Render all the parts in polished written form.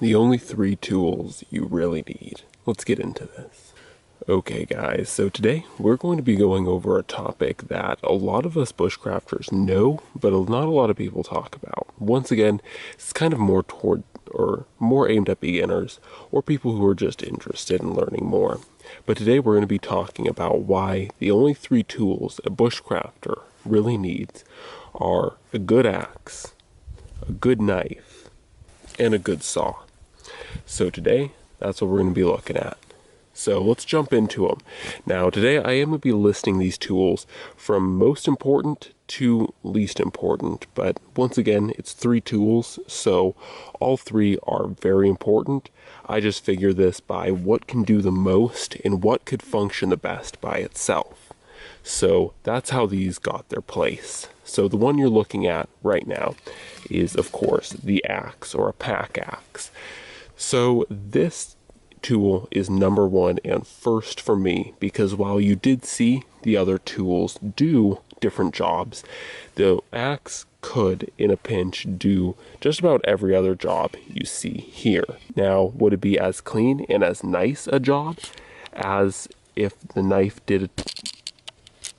The only three tools you really need. Let's get into this. Okay guys, so today we're going to be going over a topic that a lot of us bushcrafters know, but not a lot of people talk about. Once again, it's kind of more more aimed at beginners or people who are just interested in learning more. But today we're going to be talking about why the only three tools a bushcrafter really needs are a good axe, a good knife, and a good saw. So today, that's what we're going to be looking at. So let's jump into them. Now today I am going to be listing these tools from most important to least important, but once again it's three tools, so all three are very important. I just figure this by what can do the most and what could function the best by itself. So that's how these got their place. So the one you're looking at right now is of course the axe, or a pack axe. So this tool is number one and first for me, because while you did see the other tools do different jobs, the axe could in a pinch do just about every other job you see here. Now, would it be as clean and as nice a job as if the knife did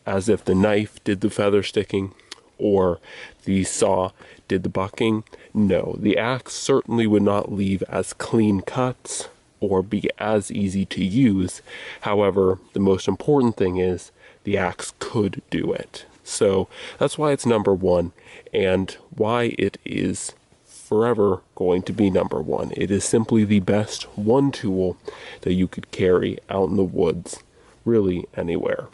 the feather sticking or the saw did the bucking? No, the axe certainly would not leave as clean cuts or be as easy to use. However, the most important thing is the axe could do it. So that's why it's number one and why it is forever going to be number one. It is simply the best one tool that you could carry out in the woods, really anywhere.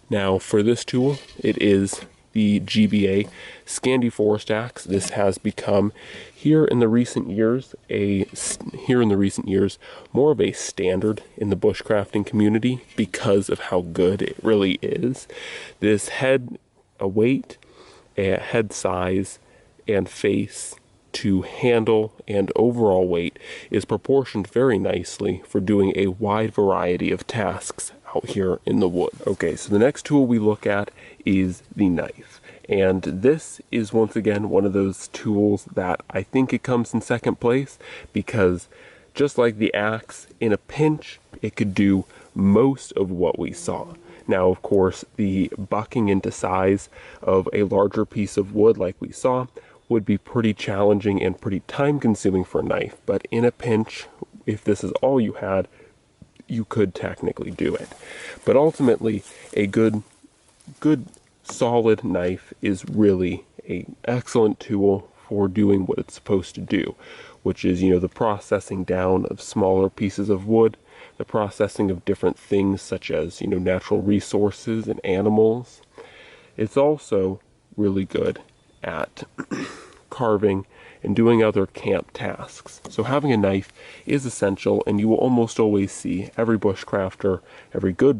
Now for this tool, it is the GBA Scandi Forest Axe. This has become here in the recent years more of a standard in the bushcrafting community because of how good it really is. This head weight, head size, and face to handle and overall weight is proportioned very nicely for doing a wide variety of tasks out here in the wood. Okay, so the next tool we look at is the knife. And this is once again one of those tools that I think it comes in second place because just like the axe, in a pinch, it could do most of what we saw. Now, of course, the bucking into size of a larger piece of wood like we saw would be pretty challenging and pretty time consuming for a knife, but in a pinch, if this is all you had, you could technically do it. But ultimately, a good solid knife is really an excellent tool for doing what it's supposed to do, which is, the processing down of smaller pieces of wood, the processing of different things such as, natural resources and animals. It's also really good at carving and doing other camp tasks. So having a knife is essential, and you will almost always see every good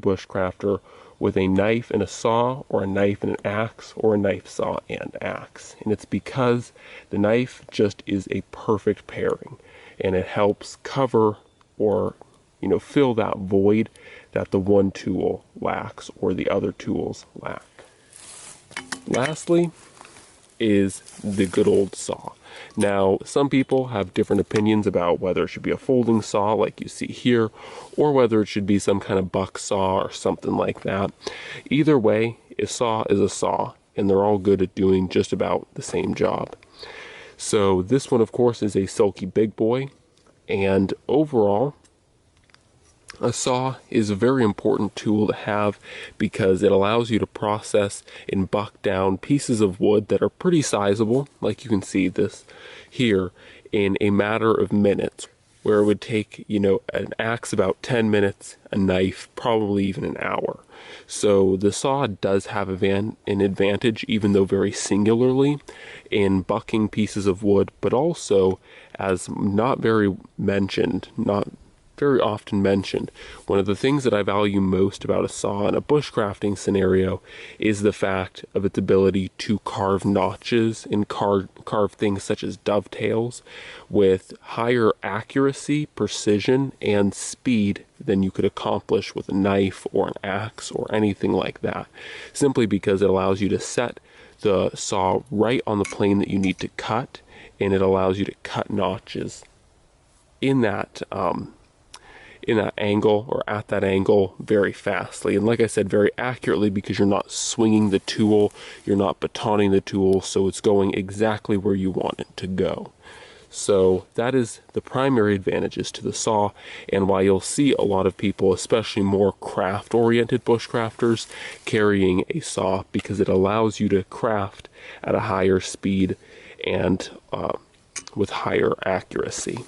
bushcrafter with a knife and a saw, or a knife and an axe, or a knife, saw, and axe. And it's because the knife just is a perfect pairing, and it helps cover or fill that void that the one tool lacks or the other tools lack. Lastly is the good old saw. Now, some people have different opinions about whether it should be a folding saw like you see here, or whether it should be some kind of buck saw or something like that. Either way, a saw is a saw, and they're all good at doing just about the same job. So this one, of course, is a silky big boy, and overall, a saw is a very important tool to have because it allows you to process and buck down pieces of wood that are pretty sizable, like you can see this here, in a matter of minutes, where it would take, an axe about 10 minutes, a knife probably even an hour. So the saw does have an advantage, even though very singularly, in bucking pieces of wood, but also, as not very often mentioned, one of the things that I value most about a saw in a bushcrafting scenario is the fact of its ability to carve notches and carve things such as dovetails with higher accuracy, precision, and speed than you could accomplish with a knife or an axe or anything like that, simply because it allows you to set the saw right on the plane that you need to cut, and it allows you to cut notches in that angle or at that angle very fastly. And like I said, very accurately, because you're not swinging the tool, you're not batoning the tool, so it's going exactly where you want it to go. So that is the primary advantages to the saw, and why you'll see a lot of people, especially more craft-oriented bushcrafters, carrying a saw, because it allows you to craft at a higher speed and with higher accuracy.